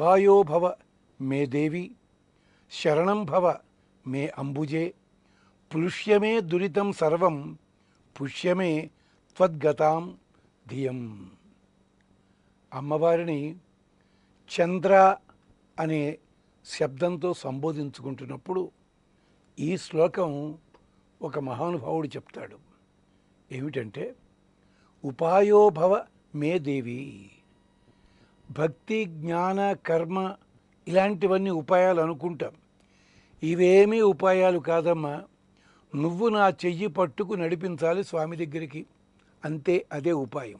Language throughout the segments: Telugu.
ఉపాయో భవ మే దేవి, శరణం భవ మే అంబుజే, ప్లుష్యమే దురితం సర్వం, పుష్యమే త్వద్గతాం ధియం. అమ్మవారిని చంద్ర అనే శబ్దంతో సంబోధించుకుంటున్నప్పుడు ఈ శ్లోకం ఒక మహానుభావుడు చెప్తాడు. ఏమిటంటే, ఉపాయో భవ మే దేవి. భక్తి, జ్ఞాన, కర్మ ఇలాంటివన్నీ ఉపాయాలు అనుకుంటాం. ఇవేమీ ఉపాయాలు కాదమ్మా. నువ్వు నా చెయ్యి పట్టుకు నడిపించాలి స్వామి దగ్గరికి, అంతే, అదే ఉపాయం.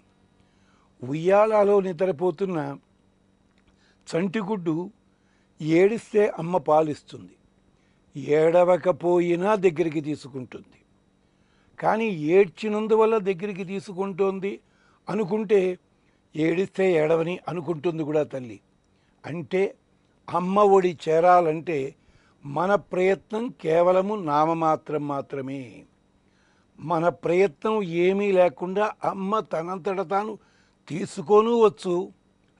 ఉయ్యాలలో నిద్రపోతున్న చంటిగుడ్డు ఏడిస్తే అమ్మ పాలిస్తుంది, ఏడవకపోయినా దగ్గరికి తీసుకుంటుంది. కానీ ఏడ్చినందువల్ల దగ్గరికి తీసుకుంటోంది అనుకుంటే ఏడిస్తే ఏడవని అనుకుంటుంది కూడా తల్లి. అంటే అమ్మ ఒడి చేరాలంటే మన ప్రయత్నం కేవలము నామమాత్రం మాత్రమే. మన ప్రయత్నం ఏమీ లేకుండా అమ్మ తనంతట తాను తీసుకోను వచ్చు,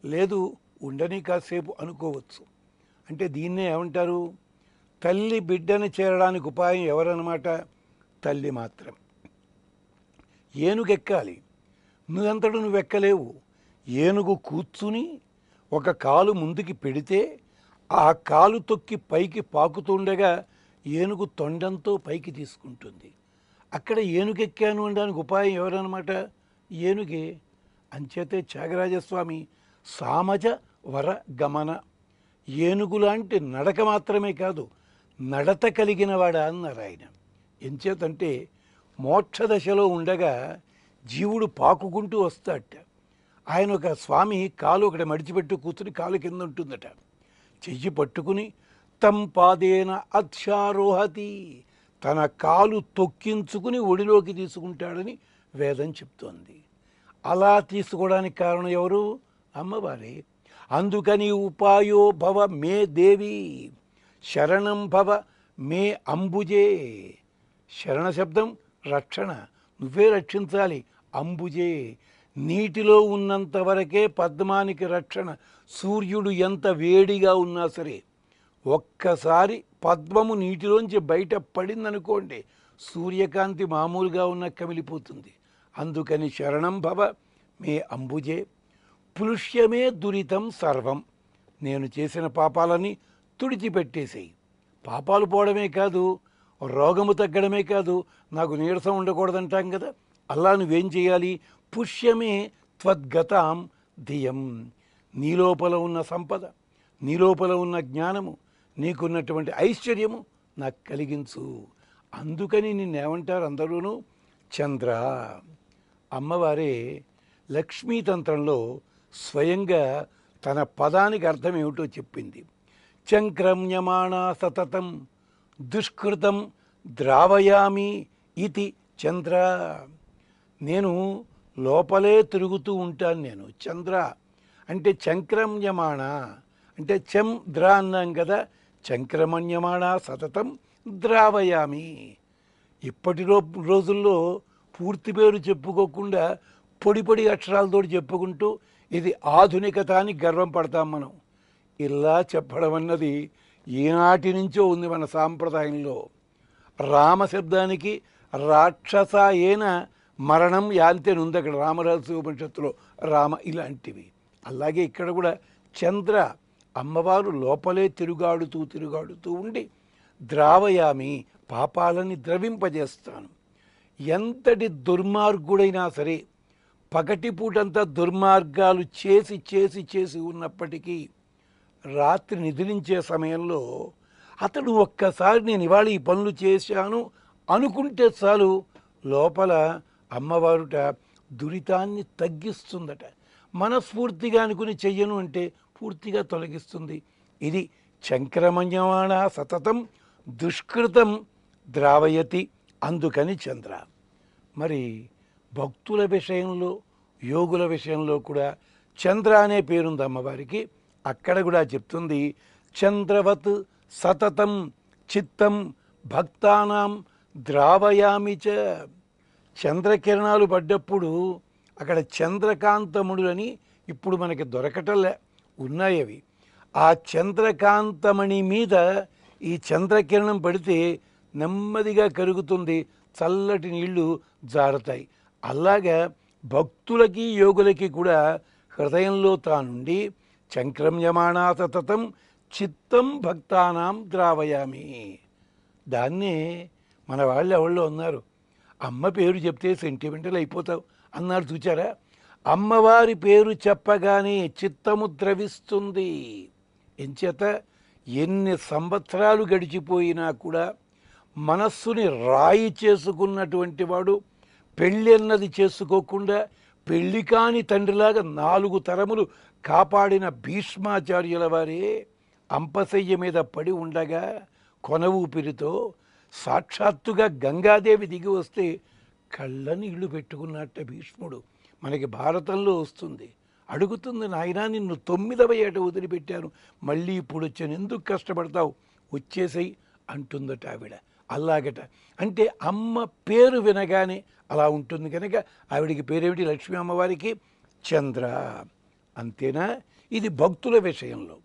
లేదు ఉండని కాసేపు అనుకోవచ్చు. అంటే దీన్నే ఏమంటారు? తల్లి బిడ్డని చేరడానికి ఉపాయం ఎవరన్నమాట? తల్లి మాత్రం. ఏనుగెక్కాలి, నువ్వెంతడు నువ్వెక్కలేవు. ఏనుగు కూర్చుని ఒక కాలు ముందుకి పెడితే ఆ కాలు తొక్కి పైకి పాకుతుండగా ఏనుగు తొండంతో పైకి తీసుకుంటుంది. అక్కడ ఏనుగెక్కాను అనడానికి ఉపాయం ఎవరన్నమాట? ఏనుగే. అంచేతే త్యాగరాజస్వామి సామజ వర గమన, ఏనుగులాంటి నడక మాత్రమే కాదు నడత కలిగిన వాడా అన్నారు ఆయన. ఎంచేతంటే మోక్ష దశలో ఉండగా జీవుడు పాకుకుంటూ వస్తాడట. ఆయన ఒక స్వామి కాలు ఒకటి మడిచిపెట్టు కూర్చుని కాలు కింద ఉంటుందట. చెయ్యి పట్టుకుని తం పాదేన అధ్యారోహతి, తన కాలు తొక్కించుకుని ఒడిలోకి తీసుకుంటాడని వేదం చెప్తోంది. అలా తీసుకోవడానికి కారణం ఎవరు? అమ్మవారే. అందుకని ఉపాయో భవ మే దేవి, శరణం భవ మే అంబుజే. శరణ శబ్దం రక్షణ, నువ్వే రక్షించాలి. అంబుజే, నీటిలో ఉన్నంత వరకే పద్మానికి రక్షణ. సూర్యుడు ఎంత వేడిగా ఉన్నా సరే ఒక్కసారి పద్మము నీటిలోంచి బయట పడిందనుకోండి, సూర్యకాంతి మామూలుగా ఉన్న కమిలిపోతుంది. అందుకని శరణం భవ మే అంబుజే, పులుష్యమే దురితం సర్వం. నేను చేసిన పాపాలని తుడిచిపెట్టేసేయి. పాపాలు పోవడమే కాదు, రోగము తగ్గడమే కాదు, నాకు నీరసం ఉండకూడదంటాం కదా, అలా నువ్వేం చేయాలి? పుష్యమే త్వద్గతాం ధియం. నీలోపల ఉన్న సంపద, నీలోపల ఉన్న జ్ఞానము, నీకున్నటువంటి ఐశ్వర్యము నాకు కలిగించు. అందుకని నిన్నేమంటారు అందరూను? చంద్ర. అమ్మవారే లక్ష్మీతంత్రంలో స్వయంగా తన పదానికి అర్థం ఏమిటో చెప్పింది. చంక్రమ్యమాణా సతతం దుష్కృతం ద్రావయామి ఇది చంద్ర. నేను లోపలే తిరుగుతూ ఉంటాను. నేను చంద్ర అంటే చంక్రమ్యమాణ అంటే చంద్ర అన్నాం కదా, చంక్రమణ్యమాణ సతతం ద్రావయామి. ఇప్పటి రోజుల్లో పూర్తి పేరు చెప్పుకోకుండా పొడి పొడి అక్షరాలతో చెప్పుకుంటూ ఇది ఆధునికత అని గర్వం పడతాం మనం. ఇలా చెప్పడం అన్నది ఈనాటి నుంచో ఉంది మన సాంప్రదాయంలో. రామశబ్దానికి రాక్షసాయేన మరణం యాంతేని ఉంది అక్కడ రామరాజు ఉపనిషత్తులో, రామ ఇలాంటివి. అలాగే ఇక్కడ కూడా చంద్ర, అమ్మవారు లోపలే తిరుగాడుతూ ఉండి ద్రావయామి, పాపాలని ద్రవింపజేస్తాను. ఎంతటి దుర్మార్గుడైనా సరే పగటిపూటంతా దుర్మార్గాలు చేసి చేసి చేసి ఉన్నప్పటికీ రాత్రి నిద్రించే సమయంలో అతడు ఒక్కసారి నేను ఇవాళ ఈ పనులు చేశాను అనుకుంటే చాలు, లోపల అమ్మవారుట దురితాన్ని తగ్గిస్తుందట. మనస్ఫూర్తిగా అనుకుని చెయ్యను అంటే పూర్తిగా తొలగిస్తుంది. ఇది చంక్రమణ్యమాణ సతతం దుష్కృతం ద్రావయతి. అందుకని చంద్ర. మరి భక్తుల విషయంలో, యోగుల విషయంలో కూడా చంద్ర అనే పేరుంది అమ్మవారికి. అక్కడ కూడా చెప్తుంది, చంద్రవత్ సతతం చిత్తం భక్తానాం ద్రావయామి చ. చంద్రకిరణాలు పడ్డప్పుడు అక్కడ చంద్రకాంతముడు అని ఇప్పుడు మనకి దొరకటంలే, ఉన్నాయి అవి. ఆ చంద్రకాంతమణి మీద ఈ చంద్రకిరణం పడితే నెమ్మదిగా కరుగుతుంది, చల్లటి నీళ్లు జారుతాయి. అలాగా భక్తులకి యోగులకి కూడా హృదయంలో తానుండి చంక్రమ్యమాణా సతతం చిత్తం భక్తానాం ద్రావయామి. దాన్నే మన వాళ్ళు ఎవరో ఉన్నారు, అమ్మ పేరు చెప్తే సెంటిమెంటల్ అయిపోతావు అన్నారు చూచారా. అమ్మవారి పేరు చెప్పగానే చిత్తము ద్రవిస్తుంది. ఎంచేత ఎన్ని సంవత్సరాలు గడిచిపోయినా కూడా మనస్సుని రాయి చేసుకున్నటువంటి వాడు పెళ్ళి అన్నది చేసుకోకుండా పెళ్ళి కాని తండ్రిలాగా 4 తరములు కాపాడిన భీష్మాచార్యుల వారే అంపశయ్య మీద పడి ఉండగా కొన ఊపిరితో సాక్షాత్తుగా గంగాదేవి దిగి వస్తే కళ్ళ నీళ్లు పెట్టుకున్నట్ట భీష్ముడు. మనకి భారతంలో వస్తుంది, అడుగుతుంది, నాయనా నిన్ను 9వ ఏట వదిలిపెట్టాను, మళ్ళీ ఇప్పుడు వచ్చాను, ఎందుకు కష్టపడతావు, వచ్చేసేయి అంటుందట ఆవిడ. అలాగట అంటే అమ్మ పేరు వినగానే అలా ఉంటుంది కనుక ఆవిడికి పేరేమిటి, లక్ష్మీ అమ్మవారికి చంద్ర. అంతేనా? ఇది భక్తుల విషయంలో.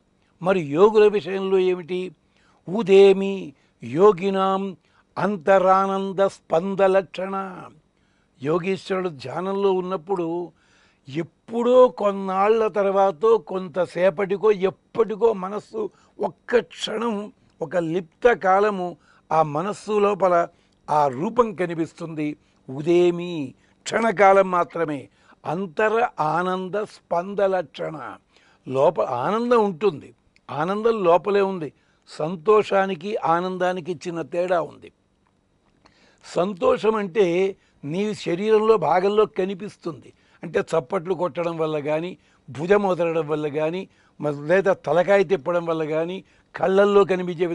మరి యోగుల విషయంలో ఏమిటి? ఉదేమి యోగినాం అంతరానంద స్పంద లక్షణ. యోగీశ్వరుడు ధ్యానంలో ఉన్నప్పుడు ఎప్పుడో కొన్నాళ్ల తర్వాత కొంతసేపటికో ఎప్పటికో మనస్సు ఒక్క క్షణం, ఒక లిప్త కాలము ఆ మనస్సు లోపల ఆ రూపం కనిపిస్తుంది. ఉదేమి క్షణకాలం మాత్రమే. అంతర ఆనంద స్పంద లక్షణ. లోపల ఆనందం ఉంటుంది, ఆనందం లోపలే ఉంది. సంతోషానికి ఆనందానికి చిన్న తేడా ఉంది. సంతోషం అంటే నీ శరీరంలో భాగంలో కనిపిస్తుంది, అంటే చప్పట్లు కొట్టడం వల్ల కానీ, భుజం వదలడం వల్ల కానీ, లేదా తలకాయ తిప్పడం వల్ల కానీ, కళ్ళల్లో కనిపించే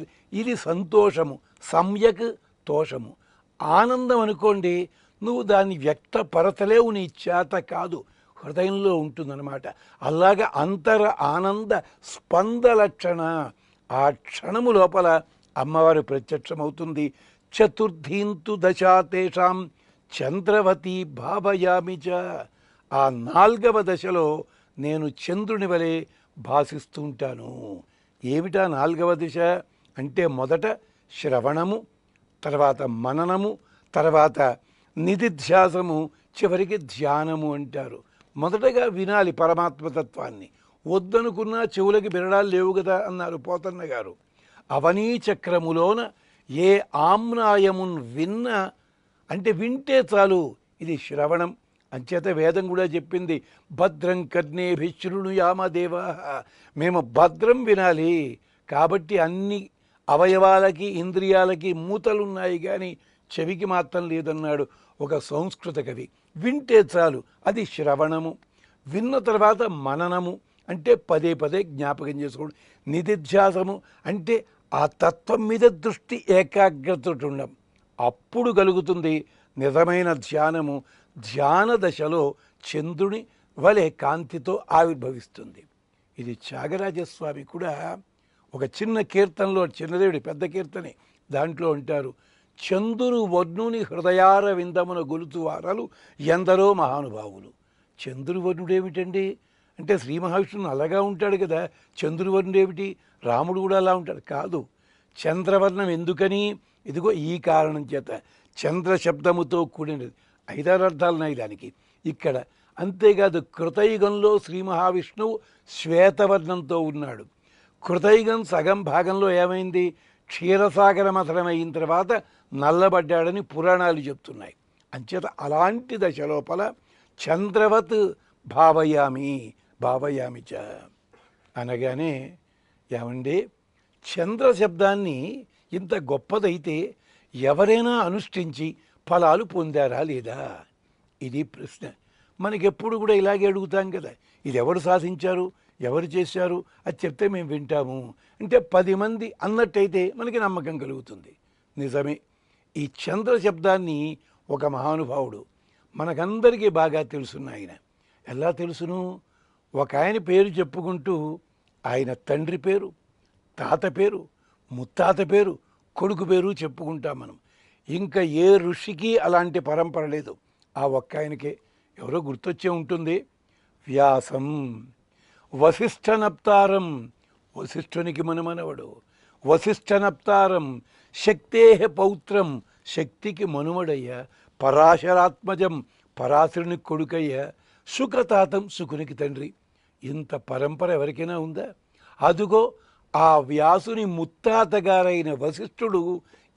ఇది సంతోషము, సమ్యక్ తోషము. ఆనందం అనుకోండి, నువ్వు దాన్ని వ్యక్తపరచలేవు, నీ చేత కాదు, హృదయంలో ఉంటుందన్నమాట. అలాగే అంతర ఆనంద స్పంద లక్షణ. ఆ క్షణము లోపల అమ్మవారు ప్రత్యక్షమవుతుంది. చతుర్థీంతు దశాతేషాం చంద్రవతి భావయామిచ. ఆ 4వ దశలో నేను చంద్రుని వలె భాసిస్తుంటాను. ఏమిటా 4వ దశ అంటే, మొదట శ్రవణము, తర్వాత మననము, తర్వాత నిధిధ్యాసము, చివరికి ధ్యానము అంటారు. మొదటగా వినాలి పరమాత్మతత్వాన్ని. వద్దనుకున్నా చెవులకి బిరడాలు లేవు కదా అన్నారు పోతన్న గారు. అవనీ చక్రములోన ఏ ఆమ్నాయమున్ విన్న, అంటే వింటే చాలు, ఇది శ్రవణం. అంచేత వేదం కూడా చెప్పింది, భద్రం కర్ణేభిః శృణుయామదేవా. మేము భద్రం వినాలి కాబట్టి అన్ని అవయవాలకి ఇంద్రియాలకి మూతలున్నాయి కానీ చెవికి మాత్రం లేదన్నాడు ఒక సంస్కృత కవి. వింటే చాలు, అది శ్రవణము. విన్న తర్వాత మననము, అంటే పదే పదే జ్ఞాపకం చేసుకోవడం. నిధిధ్యాసము అంటే ఆ తత్వం మీద దృష్టి ఏకాగ్రత ఉండడం, అప్పుడు కలుగుతుంది నిజమైన ధ్యానము. ధ్యాన దశలో చంద్రుని వలె కాంతితో ఆవిర్భవిస్తుంది. ఇది త్యాగరాజస్వామి కూడా ఒక చిన్న కీర్తనలో, చిన్నదేవుడి పెద్ద కీర్తనే, దాంట్లో అంటారు, చంద్రుడు వర్ణుని హృదయార విందమున గొలుతు వారలు ఎందరో మహానుభావులు. చంద్రువర్ణుడు ఏమిటండి అంటే, శ్రీ మహావిష్ణువు అలాగా ఉంటాడు కదా, చంద్రువర్ణుడు ఏమిటి, రాముడు కూడా అలా ఉంటాడు కాదు. చంద్రవర్ణం ఎందుకని, ఇదిగో ఈ కారణం చేత, చంద్ర శబ్దముతో కూడినది. 5 అర్థాలున్నాయి దానికి ఇక్కడ. అంతేకాదు, కృతయుగంలో శ్రీ మహావిష్ణువు శ్వేతవర్ణంతో ఉన్నాడు. కృతయుగం సగం భాగంలో ఏమైంది, క్షీరసాగర మథనం అయిన తర్వాత నల్లబడ్డాడని పురాణాలు చెప్తున్నాయి. అంచేత అలాంటి దశ లోపల చంద్రవత్ భావయామి భావయామిచ అనగానే, ఏమండి చంద్ర శబ్దాన్ని ఇంత గొప్పదైతే ఎవరైనా అనుష్ఠించి ఫలాలు పొందారా లేదా, ఇది ప్రశ్న. మనకెప్పుడు కూడా ఇలాగే అడుగుతాం కదా, ఇది ఎవరు సాధించారు, ఎవరు చేశారు, అది చెప్తే మేము వింటాము అంటే 10 మంది అన్నట్టయితే మనకి నమ్మకం కలుగుతుంది. నిజమే. ఈ చంద్ర శబ్దాన్ని ఒక మహానుభావుడు మనకందరికీ బాగా తెలుసున్న ఆయన. ఎలా తెలుసును, ఒక ఆయన పేరు చెప్పుకుంటూ ఆయన తండ్రి పేరు, తాత పేరు, ముత్తాత పేరు, కొడుకు పేరు చెప్పుకుంటాం మనం. ఇంకా ఏ ఋషికి అలాంటి పరంపర లేదు, ఆ ఒక్క ఆయనకే. ఎవరో గుర్తొచ్చే ఉంటుంది, వ్యాసం వశిష్ఠనప్తారం వశిష్ఠునికి మనుమనవడు. వశిష్ఠనప్తారం శక్తే పౌత్రం, శక్తికి మనుమడయ్య. పరాశరాత్మజం, పరాశరుని కొడుకయ్య. శుక్రతాతం, శుకునికి తండ్రి. ఇంత పరంపర ఎవరికైనా ఉందా? అదుగో ఆ వ్యాసుని ముత్తాతగారైన వశిష్ఠుడు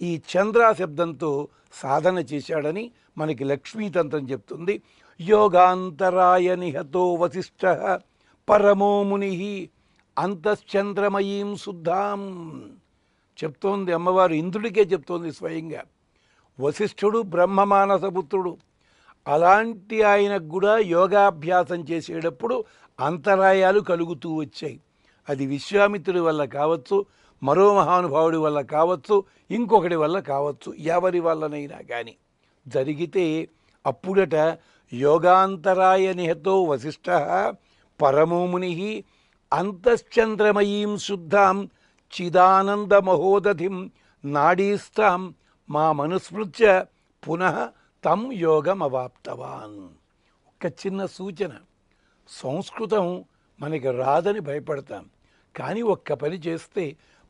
ఈ చంద్ర శబ్దంతో సాధన చేశాడని మనకి లక్ష్మీతంత్రం చెప్తుంది. యోగాంతరాయ నిహతో వశిష్ఠ పరమో ముని అంతశ్చంద్రమయీం శుద్ధాం చెప్తోంది అమ్మవారు. ఇంద్రుడికే చెప్తోంది స్వయంగా. వశిష్ఠుడు బ్రహ్మమానసపుత్రుడు. అలాంటి ఆయనకు కూడా యోగాభ్యాసం చేసేటప్పుడు అంతరాయాలు కలుగుతూ వచ్చాయి. అది విశ్వామిత్రుడి వల్ల కావచ్చు, మరో మహానుభావుడి వల్ల కావచ్చు, ఇంకొకటి వల్ల కావచ్చు, ఎవరి వల్లనైనా కానీ జరిగితే అప్పుడట యోగాంతరాయ నిహతో వశిష్ఠ పరమోముని అంతశ్చంద్రమయీం శుద్ధాం చిదానంద మహోదధిం నాడీస్తాం మా మనుస్మృత్య పునః తం యోగమవాప్తవాన్. ఒక చిన్న సూచన. సంస్కృతం మనకి రాదని భయపడతాం, కానీ ఒక్క పని చేస్తే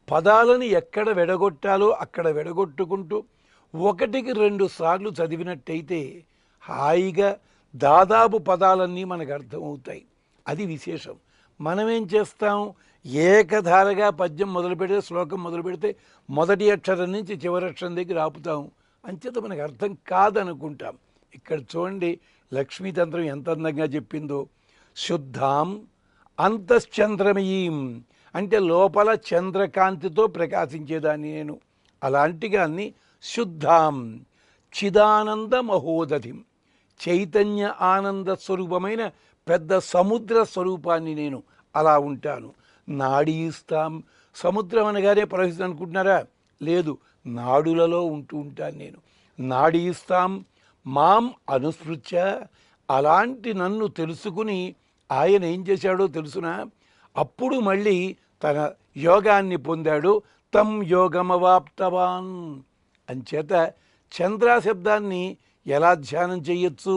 పదాలను ఎక్కడ విడగొట్టాలో అక్కడ విడగొట్టుకుంటూ 1-2 సార్లు చదివినట్టయితే హాయిగా దాదాపు పదాలన్నీ మనకు అర్థమవుతాయి. అది విశేషం. మనమేం చేస్తాం, ఏకధారగా పద్యం మొదలు పెడితే, శ్లోకం మొదలు పెడితే మొదటి అక్షరం నుంచి చివరి అక్షరం దగ్గర ఆపుతాం. అంచేత మనకు అర్థం కాదనుకుంటాం. ఇక్కడ చూడండి లక్ష్మీతంత్రం ఎంత అందంగా చెప్పిందో. శుద్ధాం అంతశ్చంద్రమయీం అంటే లోపల చంద్రకాంతితో ప్రకాశించేదాన్ని నేను. అలాంటి దాన్ని శుద్ధాం చిదానంద మహోదధిం చైతన్య ఆనంద స్వరూపమైన పెద్ద సముద్ర స్వరూపాన్ని నేను అలా ఉంటాను. నాడీస్తాం, సముద్రం అనగానే ప్రవేశం అనుకుంటున్నారా? లేదు, నాడులలో ఉంటూ ఉంటాను నేను. నాడీస్తాం మాం అనుస్మృత్య, అలాంటి నన్ను తెలుసుకుని ఆయన ఏం చేశాడో తెలుసునా? అప్పుడు మళ్ళీ తన యోగాన్ని పొందాడు. తం యోగమవాప్తవాన్. అంచేత చంద్ర శబ్దాన్ని ఎలా ధ్యానం చేయొచ్చు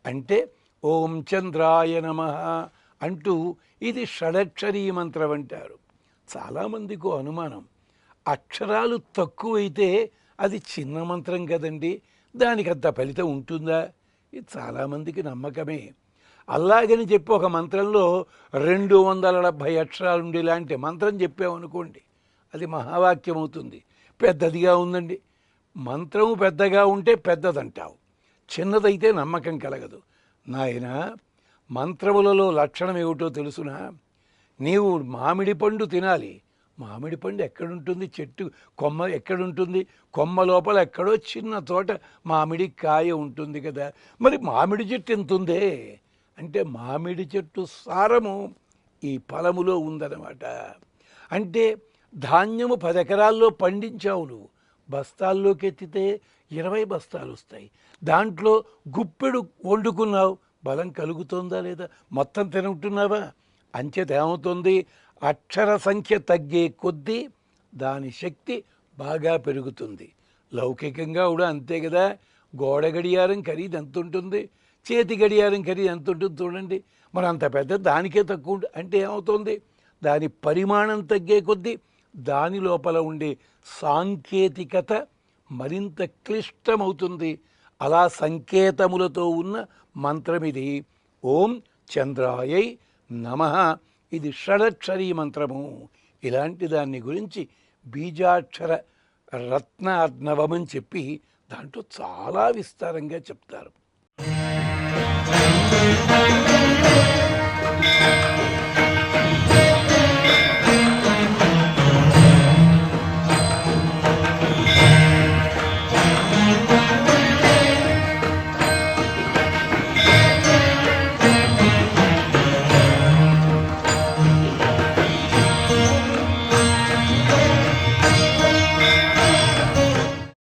అంటే ఓం చంద్రాయ నమః అంటూ ఇది షడక్షరీ మంత్రం అంటారు. చాలామందికి అనుమానం, అక్షరాలు తక్కువైతే అది చిన్న మంత్రం కదండి, దానికి అంత ఫలితం ఉంటుందా? ఇది చాలామందికి నమ్మకమే. అలాగని చెప్పి ఒక మంత్రంలో 270 అక్షరాలు ఉండే ఇలాంటి మంత్రం చెప్పామనుకోండి, అది మహావాక్యం అవుతుంది. పెద్దదిగా ఉందండి, మంత్రము పెద్దగా ఉంటే పెద్దదంటావు, చిన్నదైతే నమ్మకం కలగదు. నాయన, మంత్రములలో లక్షణం ఏమిటో తెలుసునా? నీవు మామిడి పండు తినాలి. మామిడి పండు ఎక్కడుంటుంది? చెట్టు కొమ్మ ఎక్కడుంటుంది? కొమ్మ లోపల ఎక్కడో చిన్న తోట మామిడి కాయ ఉంటుంది కదా. మరి మామిడి చెట్టు ఎంత ఉందే అంటే మామిడి చెట్టు సారము ఈ ఫలములో ఉందన్నమాట. అంటే ధాన్యము 10 ఎకరాల్లో పండించావు నువ్వు, బస్తాల్లోకి ఎత్తితే 20 బస్తాలు వస్తాయి. దాంట్లో గుప్పెడు వండుకున్నావు, బలం కలుగుతుందా లేదా? మొత్తం తింటున్నావా? అంచేత ఏమవుతుంది? అక్షర సంఖ్య తగ్గే కొద్దీ దాని శక్తి బాగా పెరుగుతుంది. లౌకికంగా కూడా అంతే కదా. గోడ గడియారం ఖరీదు ఎంత ఉంటుంది, చేతి గడియారం ఖరీదు ఎంత ఉంటుంది చూడండి. మరి అంత పెద్ద దానికే తక్కువ అంటే ఏమవుతుంది? దాని పరిమాణం తగ్గే కొద్దీ దాని లోపల ఉండే సాంకేతికత మరింత క్లిష్టమవుతుంది. అలా సంకేతములతో ఉన్న మంత్రం ఇది. ఓం చంద్రాయై నమః. ఇది షడక్షరీ మంత్రము. ఇలాంటి దాన్ని గురించి బీజాక్షర రత్న అర్ణవమని చెప్పి దాంట్లో చాలా విస్తారంగా చెప్తారు.